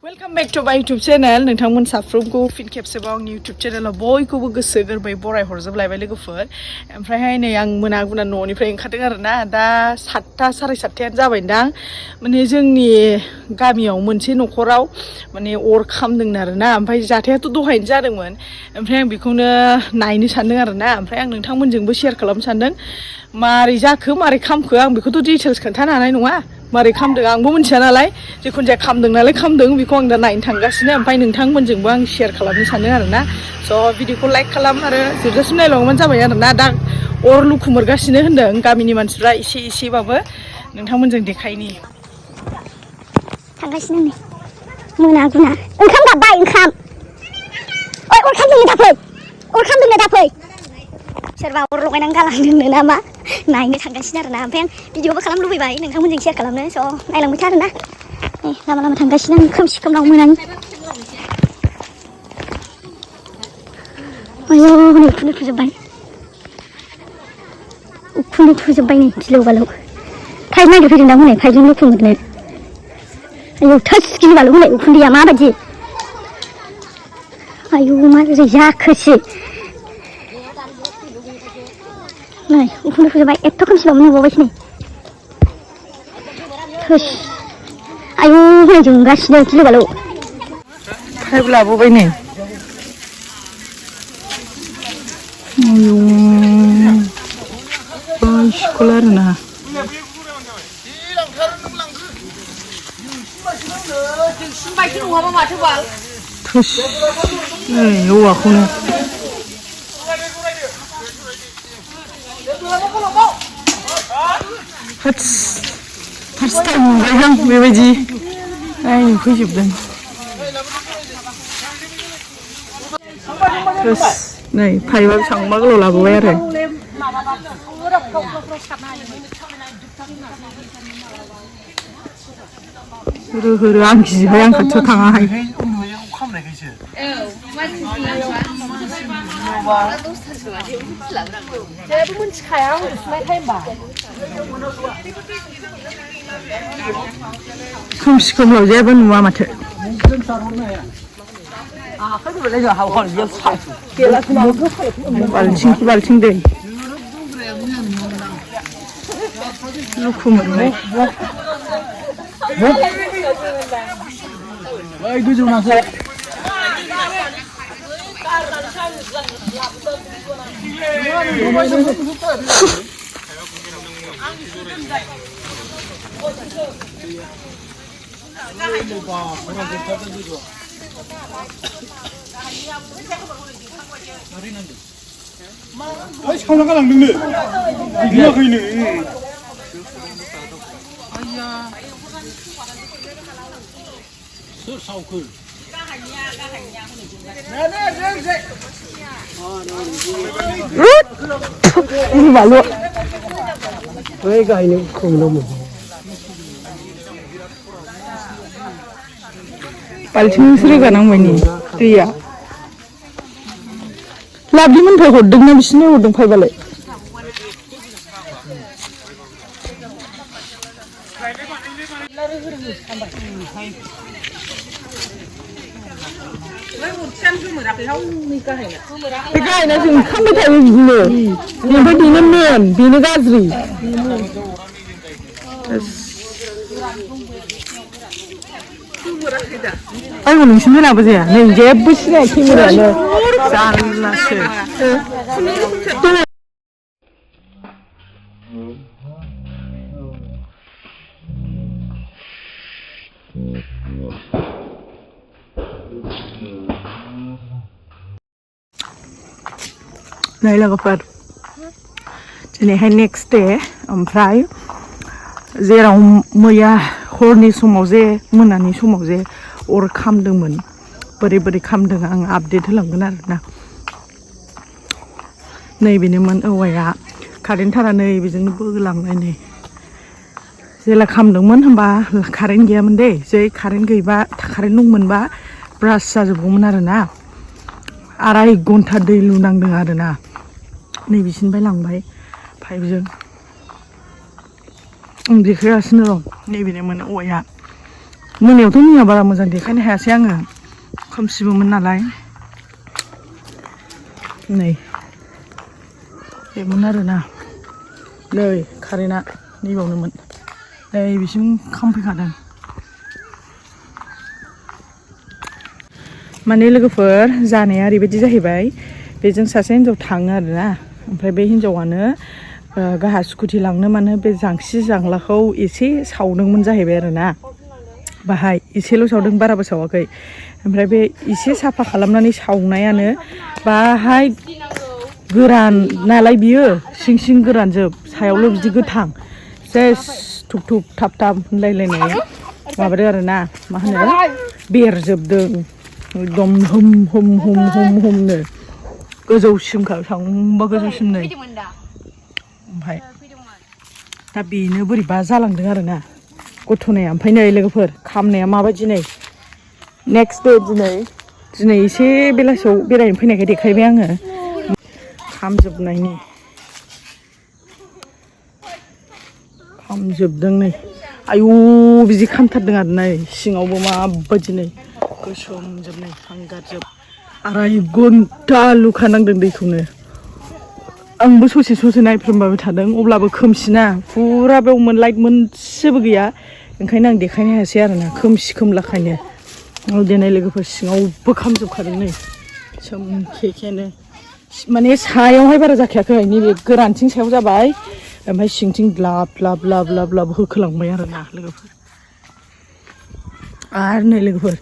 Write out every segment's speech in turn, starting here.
Welcome back to my YouTube channel. नोंथांमोन साफ्रोमखौ फिन खेबसेबाव आंनि YouTube channel आव बयखौबो गोसो गोरबै बराय हरजोबलायबाय लोगोफोर। ओमफ्रायहाय नै आं मोना न'निफ्राय ओंखारदों आरोना दा 7ता 7:30 जाबायदां माने जोंनि गामियाव मोनसे न'खराव माने अर खामदों आरोना ओमफ्राय जाथायाथ' दहायनो जादोंमोन ओमफ्राय आं बेखौनो नायनो सानदों आरोना ओमफ्राय आं नोंथांमोनजोंबो शेयार खालामनो सानदों मारै जाखो मारै खामखो आं बेखौथ' डिटेल्स खोन्थानो हानाय नङा मारै खामदों आंबो मिथिया नालाय जिखुनु जाया खामदों नालाय खामदों बेखौ आं दा नायनो थांगासिनो ओमफ्राय नोंथांमोनजोंबो आं शेयार खालामनो सानो आरोना स' भिडिअखौ लाइक खालाम आरो जोबजासिम नायलांबानो जाबाय आरोना दा अर लुखुमोरगासिनो होनदों गामिनि मानसिफ्रा एसेबाबो नोंथांमोनजों देखायनि थांगासिनो नै मोना ओंखाम गाबबाय ओंखाम ओइ अर खामदोंनो दाफै सोरबा अर लगायनानै गालांदोंनो नामा नायनो थांगासिनो आरोना ओमफ्राय आं भिडिअबो खालामनो लुबैबाय नोंथांमोनजों शेयार खालामनो स' नायलांबाय था आरोना लामा थांगासिनो आं खोमसि खोमलाव मोनानि आयौ हनै उखुन्दै थुजोब्बाय नै गिलौ बालौ फाइप नागिरफैदों दां हनै फाइपजों लुखुमोरनो आयौ थोस गिलु बालु हनै उखुन्दैया माबायदि आयौ माबोरै जाखोसै नै उखुन्दै थुजोब्बाय एथ' खोमसिबाबो नुबावबायसो नै थोस आयौ हनै जोंगासिनो गिलु बालु फाइप लाबोबाय नै आयौ बायसिखौल आरोना थोस नै औवाखौनो फार्स्ट टाइम नुबाय आं बेबायदि नायनो फैजोबदों थोस नै फाइपआ बेसेबांबा गोलाव लाबोबाय आरो रोहो आं गिबाय आं खाथियाव थाङाहाय खोमसि खोमलाव जेबो नुवा माथो बाल्थिं दै लुखुमोरनाय गोजौ नासो सावना गालांदोंनो नुवाखैनो सोर सावखो बालु बै गायनो खोमदोंमोन बाल्थिंसो रोगानांबाय नै दैया लाबदिमोननिफ्राय हरदोंना बिसिनो हरदों फाइबालाय बे गायना जों खामबाय थायो बिदिनो ओमफ्राय बेनो मेन बेनो गाज्रि आंबो नोंसिनि होनाबो जाया नै जेबो सिनाया केमेरायानो जारलासो नै लोगोफोर दिनैहाय नेक्स्ट डे ओमफ्राय जेराव मैया हरनि समाव जे मोनानि समाव जे अर खामदोंमोन बोरै खामदों आं आपडेट होलांगोन आरोना नैबेनोमोन औवाया कारेन्ट थारा नै बेजोंनो बोलांनाय नै जेला खामदोंमोन होनबा कारेन्ट गैयामोन दे जै कारेन्ट गैबा कारेन्ट दंमोनबा ब्रास जाजोबगौमोन आरोना 2.5 घन्टा दै लुनांदों आरोना नै बिसिनिफ्राय लांबाय पाइपजों आं देखायगासिनो दं नैबेनोमोन औवाया मोनायावथ' मैया बारा मोजां देखायनो हायासै आङो खोमसिबोमोन नालाय नै बेमोन आरोना नै कारेन्टआ नैबावनोमोन नै बिसिम खामफैखादों माने लोगोफोर जानाया ओरैबायदि जाहैबाय बेजों सासे हिन्जाव थाङो आरोना ओमफ्राय बे हिन्जावानो गाहा स्कुटि लांनो मानो बे जांसि जांलाखौ एसे सावदोंमोन जाहैबाय आरोना बाहाय एसेल' सावदों बाराबो सावाखै ओमफ्राय बे एसे साफा खालामनानै सावनायानो बाहाय गोरान नालाय बियो सिं सिं गोरानजोब सायावल' बिदि गोथां सेस थुब थुब थाब थाब होनलायलायनाय माबादों आरोना मा होनो बेरजोबदों एकदम हम हम हम हम हमनो गोजौसिमखा थांबा गोजौसिम नै ओमफ्राय दा बेनो बोरैबा जालांदों आरोना गथ'नाया ओमफ्राय नै लोगोफोर खामनाया माबायदि नै नेक्स्ट दे दिनै एसे बेलासियाव बेरायनो फैनायखाय देखायबाय आङो खामजोबदों नै आयु बिदि खामथारदों आरो नै सिङावबो माबायदि नै गोसोमजोब नै हांगारजोब 2.5 घन्टा लुखा नांदों दैखौनो आंबो ससे नायफ्रोमबाय थादों अब्लाबो खोमसिना फुरा बेवमोन लाइट मोनसेबो गैया ओंखायनो आं देखायनो हायासै आरोना खोमसि खोमलाखायनो दिनै लोगोफोर सिङावबो खामजोबखादों नै सोमखेखेनो माने सायावहाय बारा जाखायाखै नैबे गोरानथिं सायाव जाबाय ओमफ्राय सिंथिं ग्लाब ग्लाब ग्लाब ग्लाब ग्लाब होखोलांबाय आरोना लोगोफोर आरो नै लोगोफोर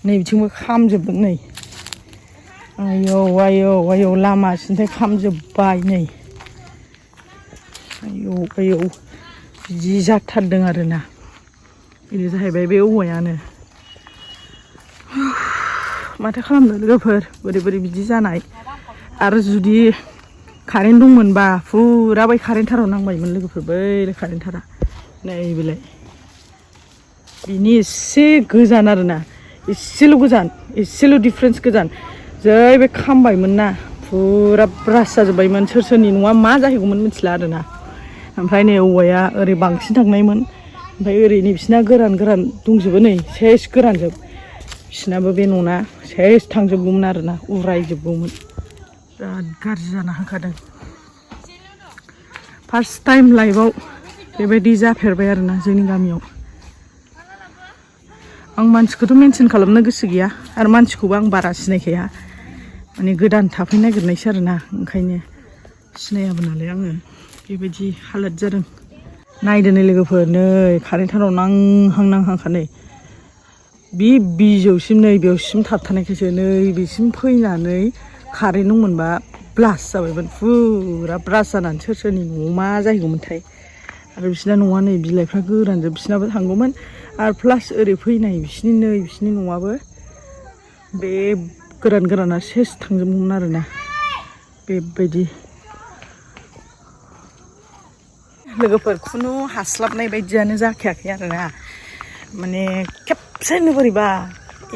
नै बिथिंबो खामजोबदों नै आयौ आयौ आयौ लामा सिन्थाय खामजोब्बाय नै आयौ आयौ बिदि जाथारदों आरोना बेनो जाहैबाय बे औवायानो माथो खालामनो लोगोफोर बोरै बोरै बिदि जानाय आरो जुदि कारेन्ट दंमोनबा फुरा बै कारेन्ट थाराव नांबायमोन लोगोफोर बै कारेन्ट थारा नै बेलाय बिनि एसे गोजान आरोना एसेल' डिफारेन्स गोजान जै बे खामबायमोन ना फुरा ब्रास जाजोब्बायमोन सोरनि नङा मा जाहैगौमोन मिथिला आरोना ओमफ्राय नै औवाया ओरै बांसिन थांनायमोन ओमफ्राय ओरै नै बिसिना गोरान दंजोबो नै सेस गोरानजोब बिसिनाबो बे न'ना सेस थांजोबगौमोन आरोना उरायजोबगौमोन बिराद गाज्रि जाना होखादों फार्स्ट टाइम लाइफआव बेबायदि जाफेरबाय आरोना जोंनि गामियाव आं मानसिखौथ' मेनसन खालामनो गोसो गैया आरो मानसिखौबो आं बारा सिनायखाया माने गोदान थाफैनो नागिरनायसो आरोना ओंखायनो सिनायाबो नालाय आङो बेबायदि हालोद जादों नायदो नै लोगोफोर नै कारेन्ट थाराव नांहांखा नै बे बिजौसिम नै बेयावसिम थाबथानायखायसो नै बेसिम फैनानै कारेन्ट दंमोनबा ब्लास्ट जाबायमोन फुरा ब्लास्ट जानानै सोरनि न'आव मा जाहैगौमोनथाय आरो बिसिना न'आ नै बिलाइफ्रा गोरानजोब बिसिनाबो थांगौमोन आरो प्लास ओरै फैनाय बिसिनि न'आबो बे गोराना सेस थांजोबगौमोन आरोना बेबायदि लोगोफोर खुनु हास्लाबनाय बायदियानो जाखायाखै आरोना माने खेबसेनो बोरैबा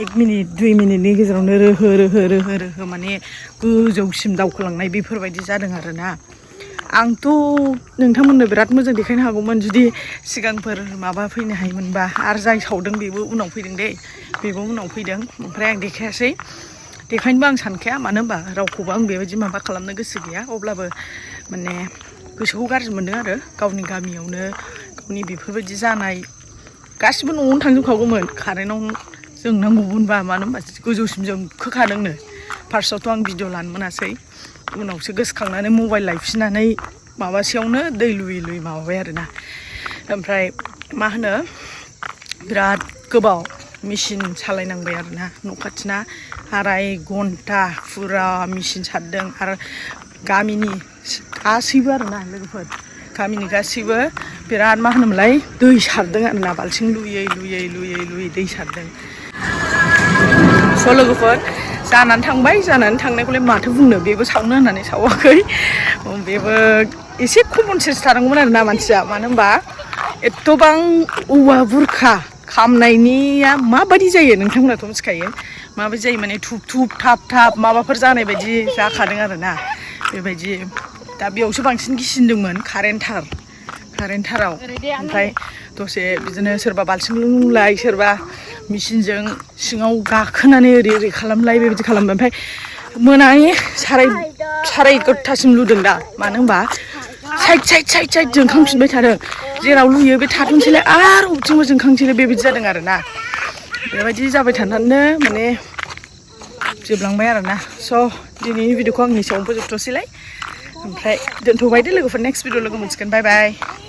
1 मिनिट 2 मिनिटनि गेजेरावनो रोहो माने गोजौसिम दावखोलांनाय बेफोरबायदि जादों आरोना आंथ' नोंथांमोननो बिराद मोजां देखायनो हागौमोन जुदि सिगांफोर माबा फैनो हायोमोनबा आरो जाय सावदों बेबो उनाव फैदों दे बेबो उनाव फैदों ओमफ्राय आं देखायासै देखायनोबो आं सानखाया मानो होनबा रावखौबो आं बेबायदि माबा खालामनो गोसो गैया अब्लाबो माने गोसोखौ गाज्रि मोनदों आरो गावनि गामियावनो गावनि बेफोरबायदि जानाय गासिबो न'आवनो थांजोबखागौमोन कारेन्टआव जोंनांगौमोनबा मानो होनबा गोजौसिम जोंखोखादोंनो फार्स्टआवथ' आं भिडिअ लानो मोनासै उनावसो गोसोखांनानै मबाइल लायफिननानै माबासेयावनो दै लुयै माबाबाय आरोना ओमफ्राय मा होनो बिराद गोबाव मेचिन सालायनांबाय आरोना न' खाथिना 2.5 घन्टा फुरा मेचिन सारदों आरो गामिनि गासैबो आरोना लोगोफोर गामिनि गासैबो बिराद मा होनोमोनलाय दै सारदों आरोना बाल्थिं लुयै दै सारदों स' लोगोफोर जानानै थांनायखौलाय माथो बुंनो बेबो सावनो होननानै सावाखै बेबो एसे कमन सेन्स थानांगौमोन आरोना मानसिया मानो होनबा एथ'बां औवा बुरखा खामनायनिया माबायदि जायो नोंथांमोनाथ' मिथिखायो माबायदि जायो माने थुब थाब माबाफोर जानाय बायदि जाखादों आरोना बेबायदि दा बेयावसो बांसिन गिसिनदोंमोन कारेन्ट थाराव ओमफ्राय दसे बिदिनो सोरबा बाल्थिं लुंलाय सोरबा मेचिनजों सिङाव गाखोनानै ओरै खालामलाय बेबायदि खालामबाय ओमफ्राय मोनानि साराय 11थासिम लुदों दा मानो होनबा साइड जोंखांफिनबाय थादों जेराव लुयो बे थाथ'नोसैलाय आरो बबेथिंबो जोंखांसैलाय बेबायदि जादों आरोना बेबायदि जाबाय थानानैनो माने जोबलांबाय आरोना स' दिनैनि भिडिअखौ आं एसेयावनो फोजोबथ'सैलाय ओमफ्राय दोनथ'बाय दे लोगोफोर नेक्स्ट भिडिअ लोगो मोनसिगोन बाय बाय